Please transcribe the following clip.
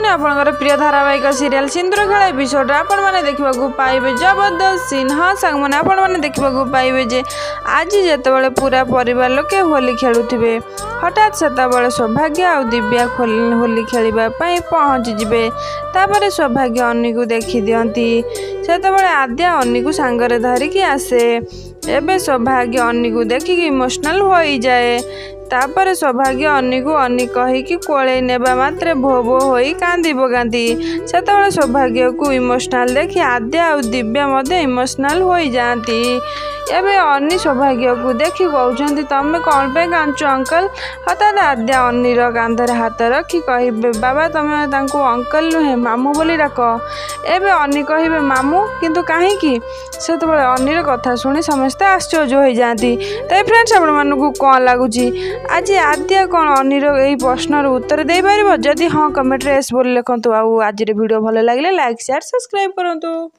आपणकर प्रिय धारावाहिक सीरियल सिंदूर खेल एपिसोड आपण मैंने देखा पाइबे जबरदस्त सीन। हाँ सांग मैंने आपण मैंने देखा पाइबे जे आज जिते पूरा परिवार लोके होली खेलुवे हठात से सौभाग्य आ दिव्या होली खेलवाई पहुँची जिबे। तापर सौभाग्य अन्नी को देखी दियंती से आद्या अन्नी को सांगरे धरिकी आसे। एबे सौभाग्य अन्नी को देखिकी इमोशनल हो जाए। तापर सौभाग्य अन्नी को अन्नी कहीकि कोले नेबा मात्रे भो भो होई कांदी पकाती। से सौभाग्य को इमोशनल देखी आद्या और दिव्या मध्य इमोशनल हो जाती। एबे अन्नी सौभाग्य को देखी कहते तमें कौन पे कांचु अंकल। हठात आद्या अन्नीर कांधरे हाथ रखी कहे बाबा तुम्हें अंकल नुहे मामू बोली डाक। एबे अन्नी कहे मामू किंतु कहीं से अन्नीर कथा शुणी समस्ते आश्चर्य हो जाती। तो फ्रेंड्स आपण मानू कौन लगुच आज आद्या कौन अन्नीर यही प्रश्नर उत्तर दे पार जदि हाँ कमेंट रे बोल लिखु। आज वीडियो भल लगे लाइक शेयर सब्सक्राइब करूँ।